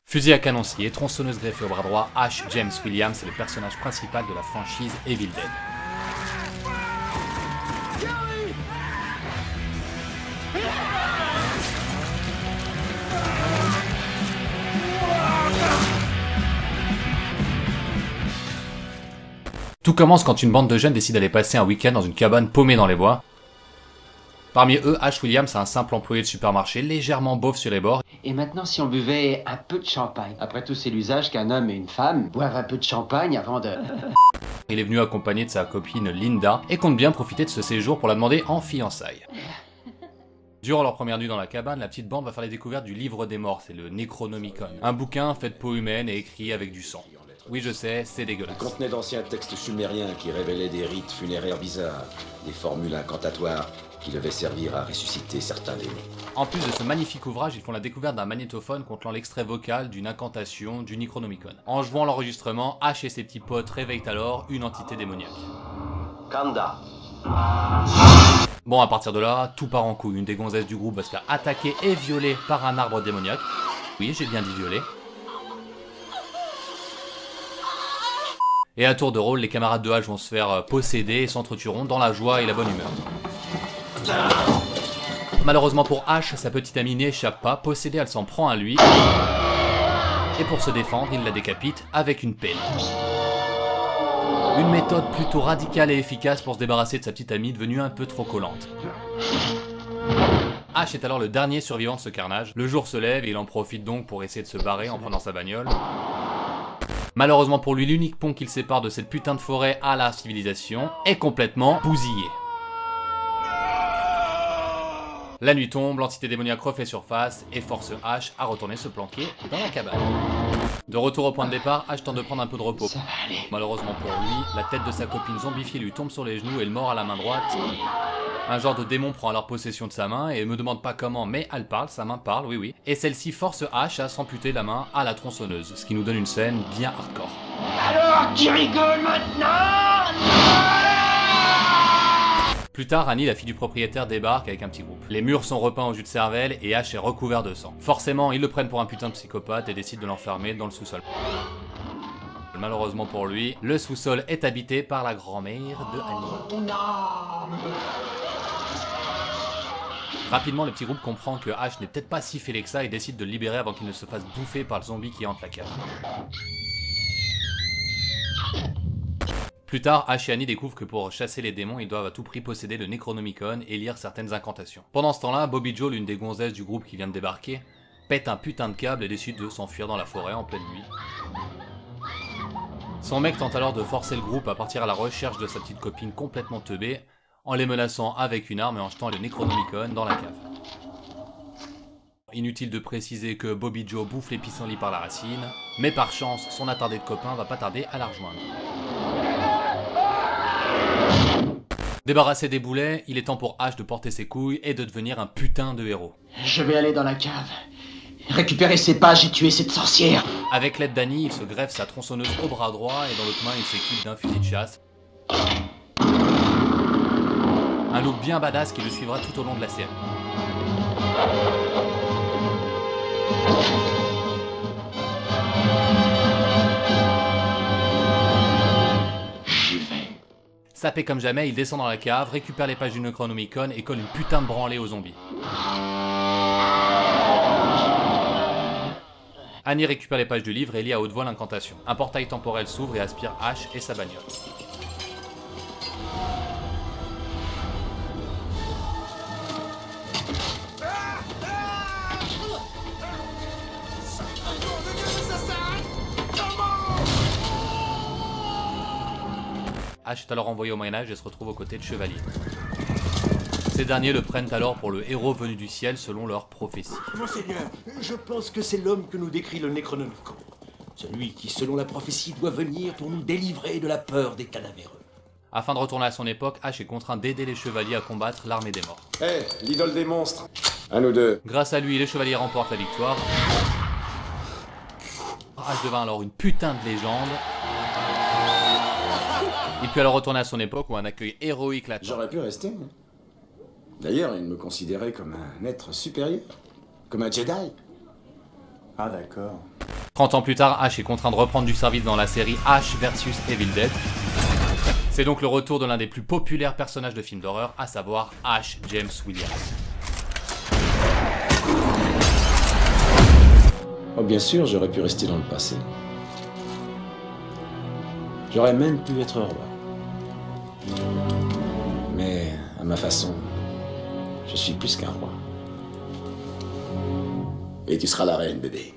Fusil à canon scié, tronçonneuse greffée au bras droit, Ash James Williams est le personnage principal de la franchise Evil Dead. Tout commence quand une bande de jeunes décide d'aller passer un week-end dans une cabane paumée dans les bois. Parmi eux, Ash Williams est un simple employé de supermarché, légèrement beauf sur les bords. Et maintenant, si on buvait un peu de champagne. Après tout, c'est l'usage qu'un homme et une femme boivent un peu de champagne avant de... Il est venu accompagné de sa copine Linda et compte bien profiter de ce séjour pour la demander en fiançailles. Durant leur première nuit dans la cabane, la petite bande va faire la découverte du livre des morts, c'est le Necronomicon. Un bouquin fait de peau humaine et écrit avec du sang. Oui, je sais, c'est dégueulasse. Il contenait d'anciens textes sumériens qui révélaient des rites funéraires bizarres, des formules incantatoires qui devaient servir à ressusciter certains démons. En plus de ce magnifique ouvrage, ils font la découverte d'un magnétophone contenant l'extrait vocal d'une incantation du Necronomicon. En jouant l'enregistrement, Ash et ses petits potes réveillent alors une entité démoniaque. Kanda. Bon, à partir de là, tout part en couille. Une des gonzesses du groupe va se faire attaquer et violer par un arbre démoniaque. Oui, j'ai bien dit violer. Et à tour de rôle, les camarades de Ash vont se faire posséder et s'entretueront dans la joie et la bonne humeur. Malheureusement pour Ash, sa petite amie n'échappe pas, possédée elle s'en prend à lui. Et pour se défendre, il la décapite avec une pelle. Une méthode plutôt radicale et efficace pour se débarrasser de sa petite amie devenue un peu trop collante. Ash est alors le dernier survivant de ce carnage. Le jour se lève et il en profite donc pour essayer de se barrer en prenant sa bagnole. Malheureusement pour lui, l'unique pont qu'il sépare de cette putain de forêt à la civilisation est complètement bousillé. La nuit tombe, l'entité démoniaque refait surface et force Ash à retourner se planquer dans la cabane. De retour au point de départ, Ash tente de prendre un peu de repos. Ça va aller. Malheureusement pour lui, la tête de sa copine zombifiée lui tombe sur les genoux et le mord à la main droite. Un genre de démon prend alors possession de sa main et me demande pas comment, mais elle parle, sa main parle, oui. Et celle-ci force Ash à s'amputer la main à la tronçonneuse, ce qui nous donne une scène bien hardcore. Alors, tu rigoles maintenant? Plus tard, Annie, la fille du propriétaire, débarque avec un petit groupe. Les murs sont repeints au jus de cervelle et Ash est recouvert de sang. Forcément, ils le prennent pour un putain de psychopathe et décident de l'enfermer dans le sous-sol. Malheureusement pour lui, le sous-sol est habité par la grand-mère de Annie. Rapidement, le petit groupe comprend que Ash n'est peut-être pas si fêlé que ça et décide de le libérer avant qu'il ne se fasse bouffer par le zombie qui hante la cave. Plus tard, Ash et Annie découvrent que pour chasser les démons, ils doivent à tout prix posséder le Necronomicon et lire certaines incantations. Pendant ce temps-là, Bobby Joe, l'une des gonzesses du groupe qui vient de débarquer, pète un putain de câble et décide de s'enfuir dans la forêt en pleine nuit. Son mec tente alors de forcer le groupe à partir à la recherche de sa petite copine complètement teubée, en les menaçant avec une arme et en jetant le Necronomicon dans la cave. Inutile de préciser que Bobby Joe bouffe les pissenlits par la racine, mais par chance, son attardé de copain va pas tarder à la rejoindre. Débarrassé des boulets, il est temps pour Ash de porter ses couilles et de devenir un putain de héros. Je vais aller dans la cave, récupérer ces pages et tuer cette sorcière. Avec l'aide d'Annie, il se greffe sa tronçonneuse au bras droit et dans l'autre main, il s'équipe d'un fusil de chasse. Un look bien badass qui le suivra tout au long de la série. Sapé comme jamais, il descend dans la cave, récupère les pages du Necronomicon et colle une putain de branlée aux zombies. Annie récupère les pages du livre et lit à haute voix l'incantation. Un portail temporel s'ouvre et aspire Ash et sa bagnole. Ash est alors envoyé au Moyen-Âge et se retrouve aux côtés de chevaliers. Ces derniers le prennent alors pour le héros venu du ciel selon leur prophétie. Monseigneur, je pense que c'est l'homme que nous décrit le Necronomicon. Celui qui, selon la prophétie, doit venir pour nous délivrer de la peur des cadavéreux. Afin de retourner à son époque, Ash est contraint d'aider les chevaliers à combattre l'armée des morts. Hé, l'idole des monstres. À nous deux. Grâce à lui, les chevaliers remportent la victoire. Ash devint alors une putain de légende. Il peut alors retourner à son époque où un accueil héroïque l'attend. J'aurais pu rester. D'ailleurs, il me considérait comme un être supérieur. Comme un Jedi. Ah d'accord. 30 ans plus tard, Ash est contraint de reprendre du service dans la série Ash vs Evil Dead. C'est donc le retour de l'un des plus populaires personnages de films d'horreur, à savoir Ash James Williams. Oh, bien sûr, j'aurais pu rester dans le passé. J'aurais même pu être roi. Mais, à ma façon, je suis plus qu'un roi. Et tu seras la reine, bébé.